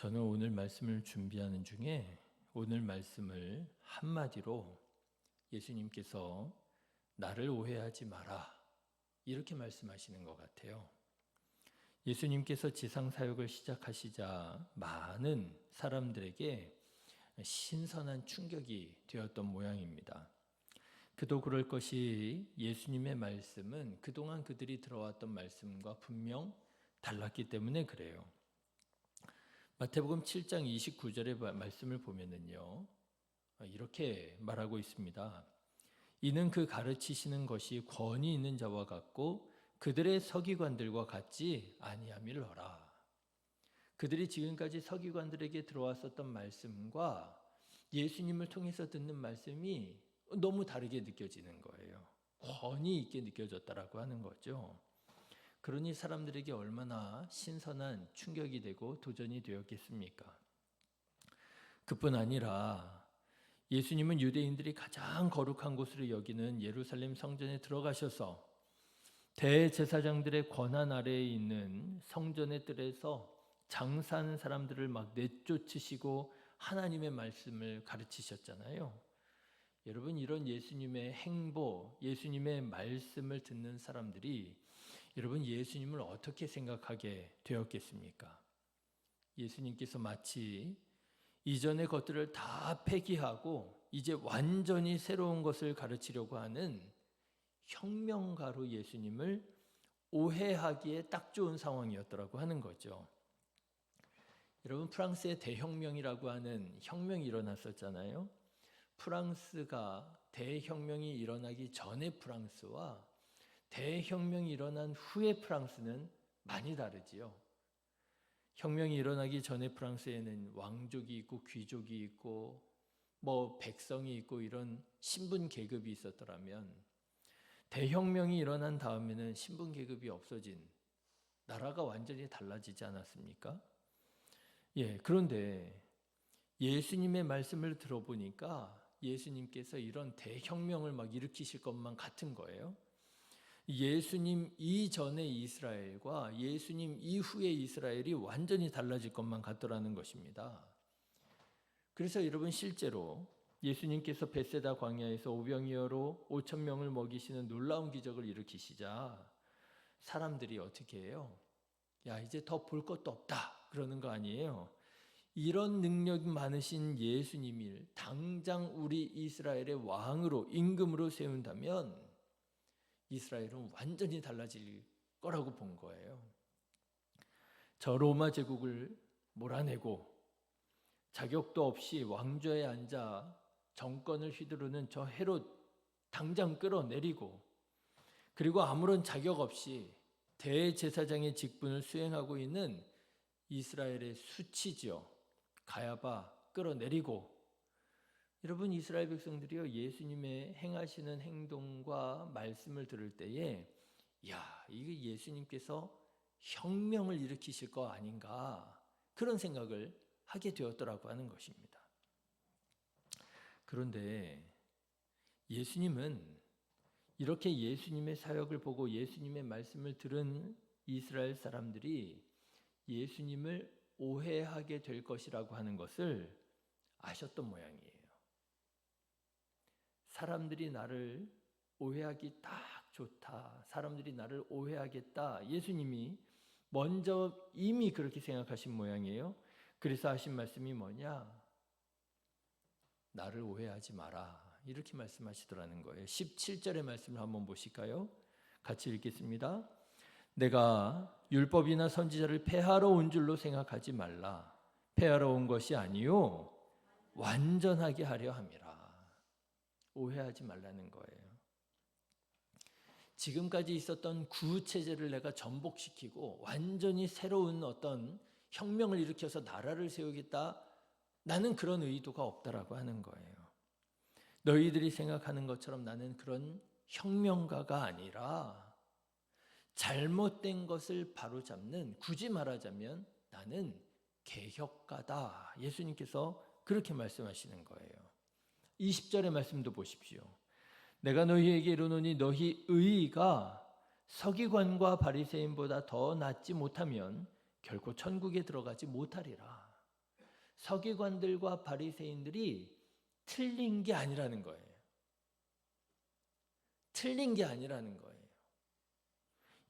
저는 오늘 말씀을 준비하는 중에 오늘 말씀을 한마디로 예수님께서 나를 오해하지 마라 이렇게 말씀하시는 것 같아요. 예수님께서 지상 사역을 시작하시자 많은 사람들에게 신선한 충격이 되었던 모양입니다. 그도 그럴 것이 예수님의 말씀은 그동안 그들이 들어왔던 말씀과 분명 달랐기 때문에 그래요. 마태복음 7장 29절의 말씀을 보면은요, 이렇게 말하고 있습니다. 이는 그 가르치시는 것이 권위 있는 자와 같고 그들의 서기관들과 같지 아니함이러라. 그들이 지금까지 서기관들에게 들어왔었던 말씀과 예수님을 통해서 듣는 말씀이 너무 다르게 느껴지는 거예요. 권위 있게 느껴졌다라고 하는 거죠. 그러니 사람들에게 얼마나 신선한 충격이 되고 도전이 되었겠습니까? 그뿐 아니라 예수님은 유대인들이 가장 거룩한 곳으로 여기는 예루살렘 성전에 들어가셔서 대제사장들의 권한 아래에 있는 성전의 뜰에서 장사하는 사람들을 막 내쫓으시고 하나님의 말씀을 가르치셨잖아요. 여러분, 이런 예수님의 행보, 예수님의 말씀을 듣는 사람들이 여러분 예수님을 어떻게 생각하게 되었겠습니까? 예수님께서 마치 이전의 것들을 다 폐기하고 이제 완전히 새로운 것을 가르치려고 하는 혁명가로 예수님을 오해하기에 딱 좋은 상황이었더라고 하는 거죠. 여러분, 프랑스의 대혁명이라고 하는 혁명이 일어났었잖아요. 프랑스가 대혁명이 일어나기 전의 프랑스와 대혁명이 일어난 후의 프랑스는 많이 다르지요. 혁명이 일어나기 전에 프랑스에는 왕족이 있고 귀족이 있고 백성이 있고 이런 신분 계급이 있었더라면 대혁명이 일어난 다음에는 신분 계급이 없어진 나라가 완전히 달라지지 않았습니까? 그런데 예수님의 말씀을 들어보니까 예수님께서 이런 대혁명을 막 일으키실 것만 같은 거예요. 예수님 이전의 이스라엘과 예수님 이후의 이스라엘이 완전히 달라질 것만 같더라는 것입니다. 그래서 여러분, 실제로 예수님께서 벳세다 광야에서 오병이어로 5천 명을 먹이시는 놀라운 기적을 일으키시자 사람들이 어떻게 해요? 야, 이제 더 볼 것도 없다 그러는 거 아니에요. 이런 능력 많으신 예수님을 당장 우리 이스라엘의 왕으로 임금으로 세운다면 이스라엘은 완전히 달라질 거라고 본 거예요. 저 로마 제국을 몰아내고 자격도 없이 왕좌에 앉아 정권을 휘두르는 저 헤롯 당장 끌어내리고, 그리고 아무런 자격 없이 대제사장의 직분을 수행하고 있는 이스라엘의 수치죠. 가야바 끌어내리고, 여러분, 이스라엘 백성들이요, 예수님의 행하시는 행동과 말씀을 들을 때에 이게 예수님께서 혁명을 일으키실 거 아닌가 그런 생각을 하게 되었더라고 하는 것입니다. 그런데 예수님은 이렇게 예수님의 사역을 보고 예수님의 말씀을 들은 이스라엘 사람들이 예수님을 오해하게 될 것이라고 하는 것을 아셨던 모양이에요. 사람들이 나를 오해하기 딱 좋다. 사람들이 나를 오해하겠다. 예수님이 먼저 이미 그렇게 생각하신 모양이에요. 그래서 하신 말씀이 뭐냐? 나를 오해하지 마라. 이렇게 말씀하시더라는 거예요. 17절의 말씀을 한번 보실까요? 같이 읽겠습니다. 내가 율법이나 선지자를 폐하러 온 줄로 생각하지 말라. 폐하러 온 것이 아니요 완전하게 하려 함이라. 오해하지 말라는 거예요. 지금까지 있었던 구체제를 내가 전복시키고 완전히 새로운 어떤 혁명을 일으켜서 나라를 세우겠다, 나는 그런 의도가 없다라고 하는 거예요. 너희들이 생각하는 것처럼 나는 그런 혁명가가 아니라 잘못된 것을 바로잡는, 굳이 말하자면 나는 개혁가다. 예수님께서 그렇게 말씀하시는 거예요. 20절의 말씀도 보십시오. 내가 너희에게 이르노니 너희 의의가 서기관과 바리새인보다 더 낫지 못하면 결코 천국에 들어가지 못하리라. 서기관들과 바리새인들이 틀린 게 아니라는 거예요. 틀린 게 아니라는 거예요.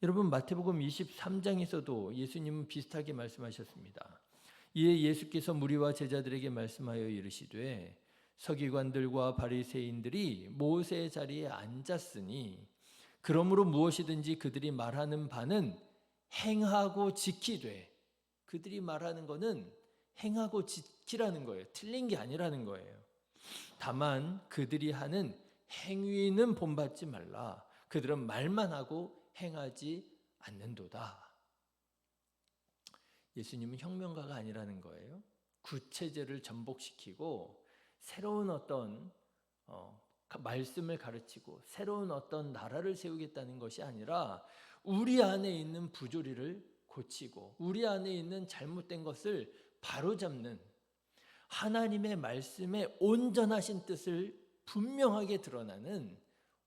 여러분 마태복음 23장에서도 예수님은 비슷하게 말씀하셨습니다. 이에 예수께서 무리와 제자들에게 말씀하여 이르시되 서기관들과 바리새인들이 모세의 자리에 앉았으니 그러므로 무엇이든지 그들이 말하는 바는 행하고 지키되, 그들이 말하는 거는 행하고 지키라는 거예요. 틀린 게 아니라는 거예요. 다만 그들이 하는 행위는 본받지 말라. 그들은 말만 하고 행하지 않는도다. 예수님은 혁명가가 아니라는 거예요. 구체제를 전복시키고 새로운 어떤 말씀을 가르치고 새로운 어떤 나라를 세우겠다는 것이 아니라 우리 안에 있는 부조리를 고치고 우리 안에 있는 잘못된 것을 바로잡는, 하나님의 말씀에 온전하신 뜻을 분명하게 드러나는,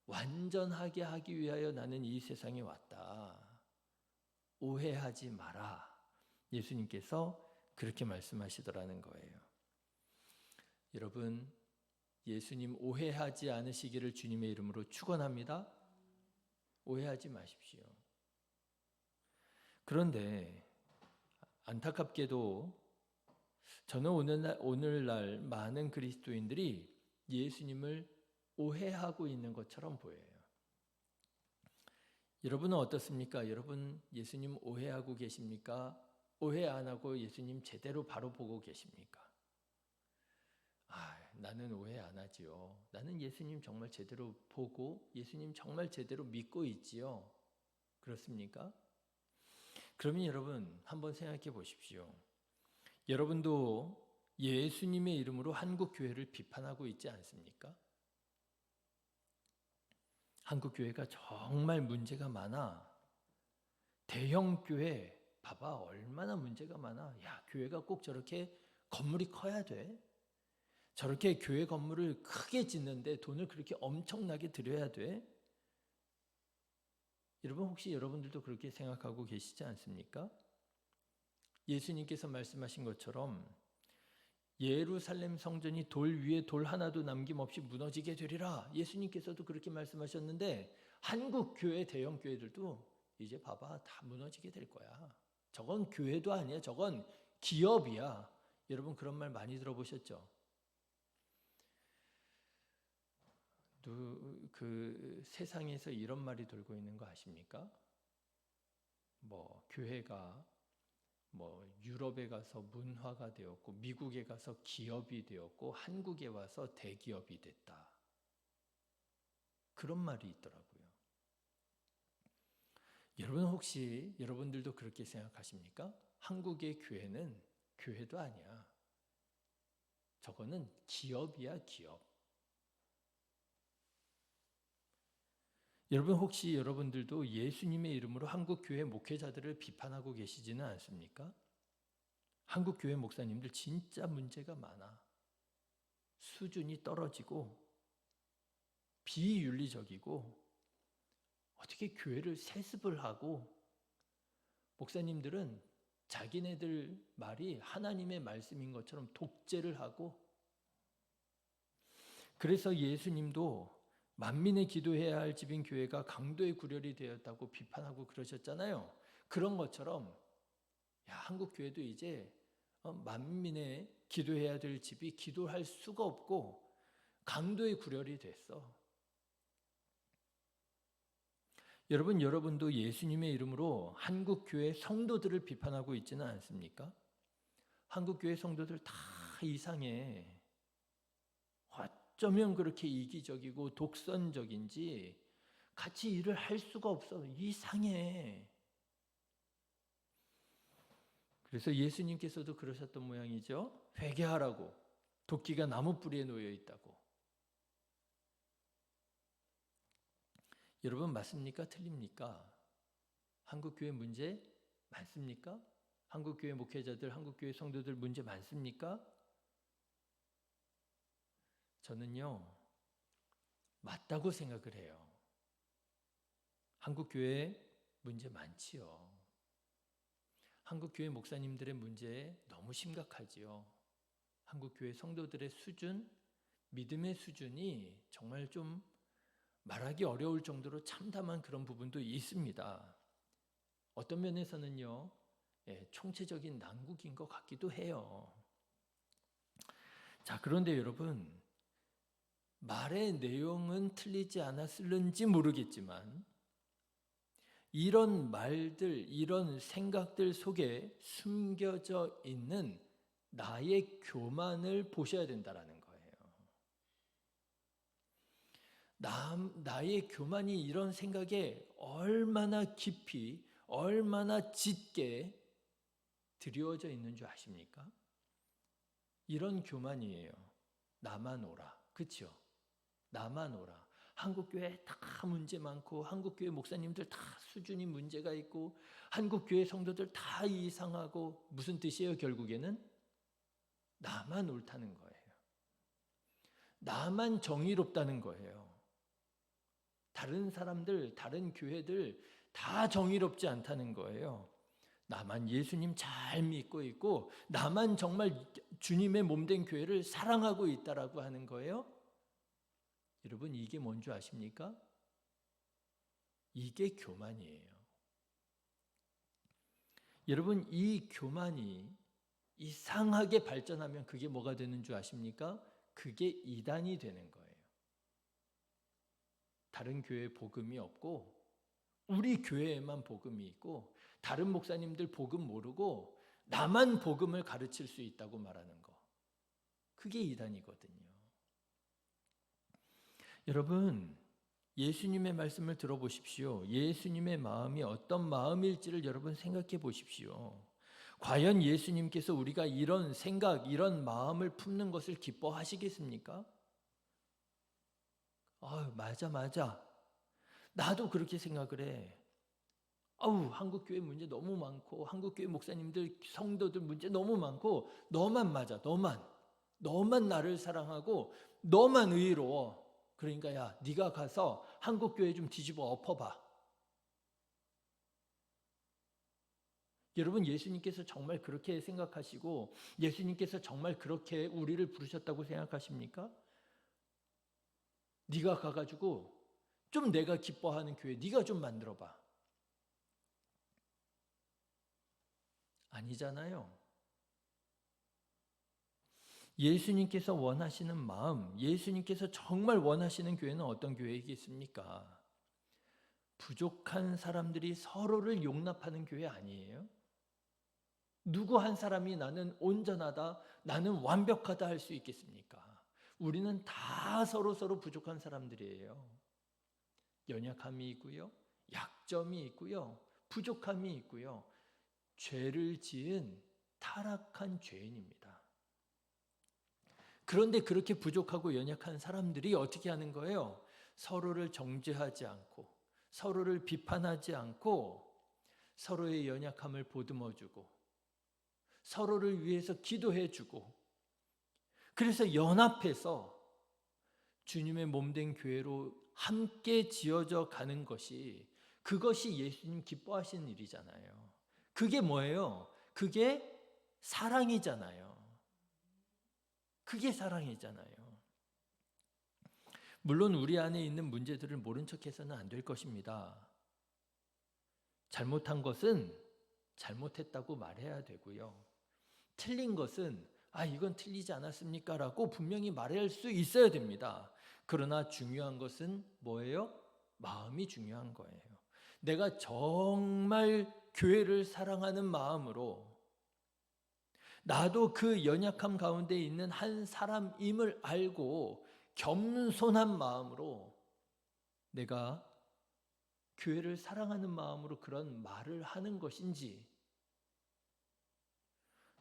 완전하게 하기 위하여 나는 이 세상에 왔다. 오해하지 마라. 예수님께서 그렇게 말씀하시더라는 거예요. 여러분, 예수님 오해하지 않으시기를 주님의 이름으로 축원합니다. 오해하지 마십시오. 그런데 안타깝게도 저는 오늘날 많은 그리스도인들이 예수님을 오해하고 있는 것처럼 보여요. 여러분은 어떻습니까? 여러분 예수님 오해하고 계십니까? 오해 안 하고 예수님 제대로 바로 보고 계십니까? 나는 오해 안 하지요. 나는 예수님 정말 제대로 보고 예수님 정말 제대로 믿고 있지요. 그렇습니까? 그러면 여러분 한번 생각해 보십시오. 여러분도 예수님의 이름으로 한국 교회를 비판하고 있지 않습니까? 한국 교회가 정말 문제가 많아. 대형 교회 봐봐, 얼마나 문제가 많아. 야, 교회가 꼭 저렇게 건물이 커야 돼? 저렇게 교회 건물을 크게 짓는데 돈을 그렇게 엄청나게 들여야 돼? 여러분 혹시 여러분들도 그렇게 생각하고 계시지 않습니까? 예수님께서 말씀하신 것처럼 예루살렘 성전이 돌 위에 돌 하나도 남김없이 무너지게 되리라. 예수님께서도 그렇게 말씀하셨는데 한국 교회 대형 교회들도 이제 봐봐 다 무너지게 될 거야. 저건 교회도 아니야. 저건 기업이야. 여러분 그런 말 많이 들어보셨죠? 그 세상에서 이런 말이 돌고 있는 거 아십니까? 교회가 유럽에 가서 문화가 되었고 미국에 가서 기업이 되었고 한국에 와서 대기업이 됐다. 그런 말이 있더라고요. 여러분 혹시 여러분들도 그렇게 생각하십니까? 한국의 교회는 교회도 아니야. 저거는 기업이야, 기업. 여러분 혹시 여러분들도 예수님의 이름으로 한국 교회 목회자들을 비판하고 계시지는 않습니까? 한국 교회 목사님들 진짜 문제가 많아. 수준이 떨어지고 비윤리적이고 어떻게 교회를 세습을 하고, 목사님들은 자기네들 말이 하나님의 말씀인 것처럼 독재를 하고, 그래서 예수님도 만민의 기도해야 할 집인 교회가 강도의 구렬이 되었다고 비판하고 그러셨잖아요. 그런 것처럼 한국 교회도 이제 만민의 기도해야 될 집이 기도할 수가 없고 강도의 구렬이 됐어. 여러분도 예수님의 이름으로 한국 교회 성도들을 비판하고 있지는 않습니까? 한국 교회 성도들 다 이상해. 어쩌면 그렇게 이기적이고 독선적인지 같이 일을 할 수가 없어. 이상해. 그래서 예수님께서도 그러셨던 모양이죠. 회개하라고. 도끼가 나무 뿌리에 놓여 있다고. 여러분 맞습니까? 틀립니까? 한국교회 문제 많습니까? 한국교회 목회자들, 한국교회 성도들 문제 많습니까? 저는요, 맞다고 생각을 해요. 한국교회 문제 많지요. 한국교회 목사님들의 문제 너무 심각하지요. 한국교회 성도들의 수준, 믿음의 수준이 정말 좀 말하기 어려울 정도로 참담한 그런 부분도 있습니다. 어떤 면에서는요, 총체적인 난국인 것 같기도 해요. 자, 그런데 여러분, 말의 내용은 틀리지 않았을는지 모르겠지만 이런 말들, 이런 생각들 속에 숨겨져 있는 나의 교만을 보셔야 된다라는 거예요. 나의 교만이 이런 생각에 얼마나 깊이, 얼마나 짙게 드리워져 있는 줄 아십니까? 이런 교만이에요. 나만 오라. 그렇죠? 나만 오라. 한국교회 다 문제 많고 한국교회 목사님들 다 수준이 문제가 있고 한국교회 성도들 다 이상하고 무슨 뜻이에요? 결국에는 나만 옳다는 거예요. 나만 정의롭다는 거예요. 다른 사람들, 다른 교회들 다 정의롭지 않다는 거예요. 나만 예수님 잘 믿고 있고 나만 정말 주님의 몸된 교회를 사랑하고 있다라고 하는 거예요. 여러분, 이게 뭔지 아십니까? 이게 교만이에요. 여러분, 이 교만이 이상하게 발전하면 그게 뭐가 되는 줄 아십니까? 그게 이단이 되는 거예요. 다른 교회에 복음이 없고 우리 교회에만 복음이 있고 다른 목사님들 복음 모르고 나만 복음을 가르칠 수 있다고 말하는 거. 그게 이단이거든요. 여러분, 예수님의 말씀을 들어보십시오. 예수님의 마음이 어떤 마음일지를 여러분 생각해 보십시오. 과연 예수님께서 우리가 이런 생각, 이런 마음을 품는 것을 기뻐하시겠습니까? 맞아. 나도 그렇게 생각을 해. 한국교회 문제 너무 많고 한국교회 목사님들, 성도들 문제 너무 많고 너만 맞아, 너만 나를 사랑하고 너만 의로워. 그러니까 야, 네가 가서 한국교회 좀 뒤집어 엎어봐. 여러분, 예수님께서 정말 그렇게 생각하시고 예수님께서 정말 그렇게 우리를 부르셨다고 생각하십니까? 네가 가가지고 좀 내가 기뻐하는 교회 네가 좀 만들어봐. 아니잖아요. 예수님께서 원하시는 마음, 예수님께서 정말 원하시는 교회는 어떤 교회이겠습니까? 부족한 사람들이 서로를 용납하는 교회 아니에요? 누구 한 사람이 나는 온전하다, 나는 완벽하다 할 수 있겠습니까? 우리는 다 서로 부족한 사람들이에요. 연약함이 있고요, 약점이 있고요, 부족함이 있고요, 죄를 지은 타락한 죄인입니다. 그런데 그렇게 부족하고 연약한 사람들이 어떻게 하는 거예요? 서로를 정죄하지 않고 서로를 비판하지 않고 서로의 연약함을 보듬어주고 서로를 위해서 기도해주고 그래서 연합해서 주님의 몸된 교회로 함께 지어져 가는 것이 그것이 예수님 기뻐하시는 일이잖아요. 그게 뭐예요? 그게 사랑이잖아요. 그게 사랑이잖아요. 물론 우리 안에 있는 문제들을 모른 척해서는 안 될 것입니다. 잘못한 것은 잘못했다고 말해야 되고요. 틀린 것은 이건 틀리지 않았습니까? 라고 분명히 말할 수 있어야 됩니다. 그러나 중요한 것은 뭐예요? 마음이 중요한 거예요. 내가 정말 교회를 사랑하는 마음으로 나도 그 연약함 가운데 있는 한 사람임을 알고 겸손한 마음으로 내가 교회를 사랑하는 마음으로 그런 말을 하는 것인지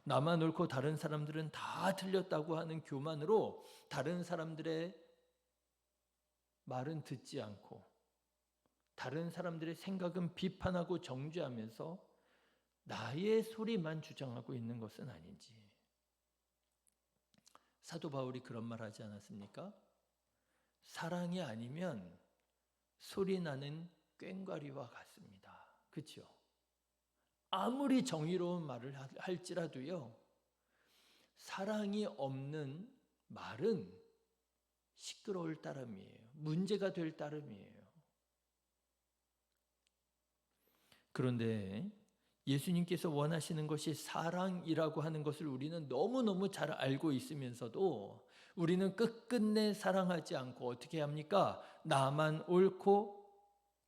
나만 옳고 다른 사람들은 다 틀렸다고 하는 교만으로 다른 사람들의 말은 듣지 않고 다른 사람들의 생각은 비판하고 정죄하면서 나의 소리만 주장하고 있는 것은 아닌지. 사도 바울이 그런 말 하지 않았습니까? 사랑이 아니면 소리나는 꽹과리와 같습니다. 그렇죠? 아무리 정의로운 말을 할지라도요, 사랑이 없는 말은 시끄러울 따름이에요. 문제가 될 따름이에요. 그런데 예수님께서 원하시는 것이 사랑이라고 하는 것을 우리는 너무너무 잘 알고 있으면서도 우리는 끝끝내 사랑하지 않고 어떻게 합니까? 나만 옳고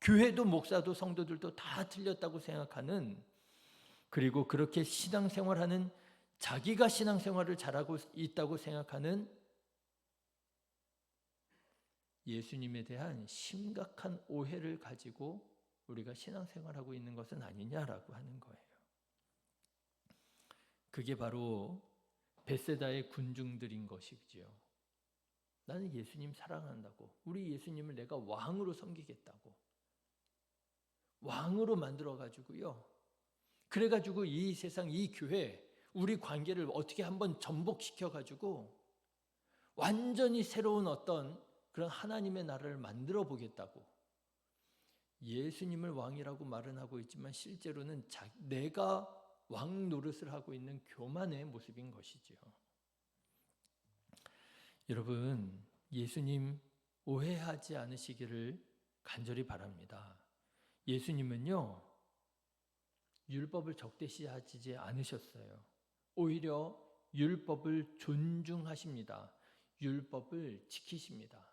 교회도 목사도 성도들도 다 틀렸다고 생각하는, 그리고 그렇게 신앙생활하는, 자기가 신앙생활을 잘하고 있다고 생각하는 예수님에 대한 심각한 오해를 가지고 우리가 신앙생활하고 있는 것은 아니냐라고 하는 거예요. 그게 바로 벳세다의 군중들인 것이지요. 나는 예수님 사랑한다고, 우리 예수님을 내가 왕으로 섬기겠다고, 왕으로 만들어가지고요. 그래가지고 이 세상, 이 교회, 우리 관계를 어떻게 한번 전복시켜가지고 완전히 새로운 어떤 그런 하나님의 나라를 만들어 보겠다고 예수님을 왕이라고 말은 하고 있지만 실제로는 내가 왕 노릇을 하고 있는 교만의 모습인 것이지요. 여러분, 예수님 오해하지 않으시기를 간절히 바랍니다. 예수님은요, 율법을 적대시하지 않으셨어요. 오히려 율법을 존중하십니다. 율법을 지키십니다.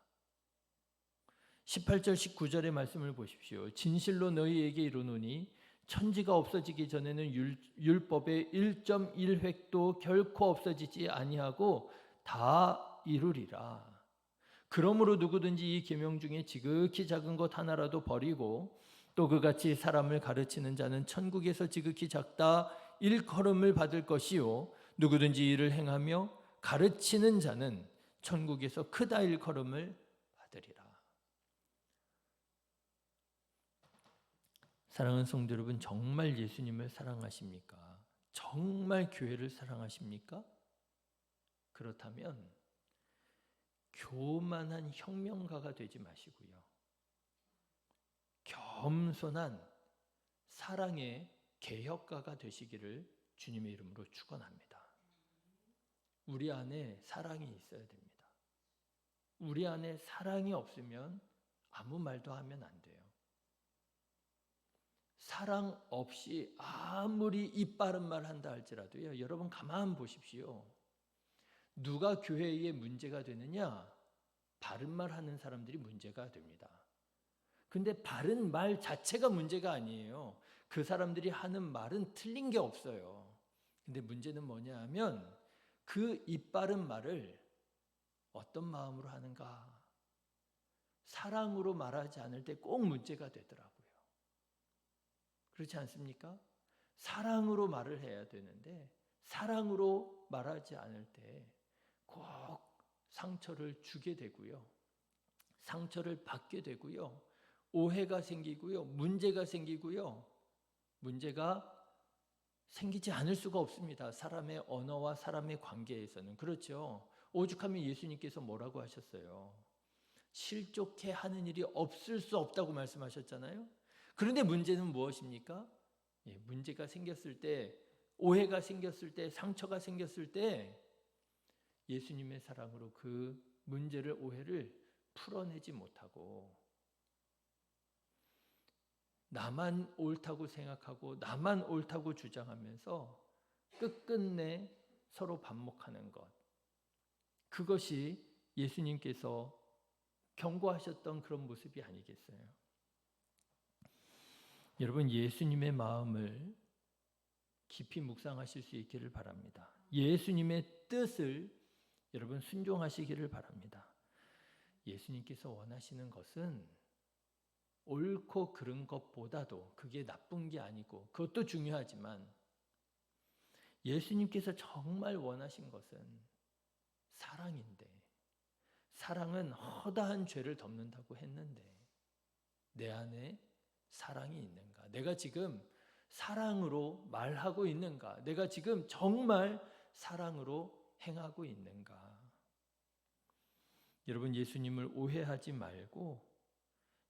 18절 19절의 말씀을 보십시오. 진실로 너희에게 이르노니 천지가 없어지기 전에는 율법의 1.1획도 결코 없어지지 아니하고 다 이루리라. 그러므로 누구든지 이 계명 중에 지극히 작은 것 하나라도 버리고 또 그같이 사람을 가르치는 자는 천국에서 지극히 작다 일컬음을 받을 것이요 누구든지 이를 행하며 가르치는 자는 천국에서 크다 일컬음을 받으리라. 사랑하는 성도 여러분, 정말 예수님을 사랑하십니까? 정말 교회를 사랑하십니까? 그렇다면 교만한 혁명가가 되지 마시고요, 겸손한 사랑의 개혁가가 되시기를 주님의 이름으로 축원합니다. 우리 안에 사랑이 있어야 됩니다. 우리 안에 사랑이 없으면 아무 말도 하면 안 돼요. 사랑 없이 아무리 이빠른 말 한다 할지라도요, 여러분 가만 보십시오. 누가 교회에 문제가 되느냐? 바른 말 하는 사람들이 문제가 됩니다. 근데 바른 말 자체가 문제가 아니에요. 그 사람들이 하는 말은 틀린 게 없어요. 근데 문제는 뭐냐 하면 그 이빠른 말을 어떤 마음으로 하는가? 사랑으로 말하지 않을 때 꼭 문제가 되더라고요. 그렇지 않습니까? 사랑으로 말을 해야 되는데 사랑으로 말하지 않을 때 꼭 상처를 주게 되고요, 상처를 받게 되고요, 오해가 생기고요, 문제가 생기고요, 문제가 생기지 않을 수가 없습니다. 사람의 언어와 사람의 관계에서는. 그렇죠. 오죽하면 예수님께서 뭐라고 하셨어요? 실족해 하는 일이 없을 수 없다고 말씀하셨잖아요. 그런데 문제는 무엇입니까? 문제가 생겼을 때, 오해가 생겼을 때, 상처가 생겼을 때 예수님의 사랑으로 그 문제를, 오해를 풀어내지 못하고 나만 옳다고 생각하고 나만 옳다고 주장하면서 끝끝내 서로 반목하는 것, 그것이 예수님께서 경고하셨던 그런 모습이 아니겠어요? 여러분, 예수님의 마음을 깊이 묵상하실 수 있기를 바랍니다. 예수님의 뜻을 여러분 순종하시기를 바랍니다. 예수님께서 원하시는 것은 옳고 그른 것보다도, 그게 나쁜 게 아니고 그것도 중요하지만, 예수님께서 정말 원하신 것은 사랑인데, 사랑은 허다한 죄를 덮는다고 했는데 내 안에 사랑이 있는가? 내가 지금 사랑으로 말하고 있는가? 내가 지금 정말 사랑으로 행하고 있는가? 여러분, 예수님을 오해하지 말고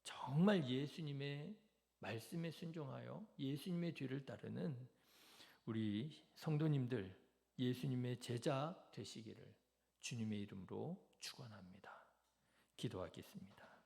정말 예수님의 말씀에 순종하여 예수님의 뒤를 따르는 우리 성도님들, 예수님의 제자 되시기를 주님의 이름으로 축원합니다. 기도하겠습니다.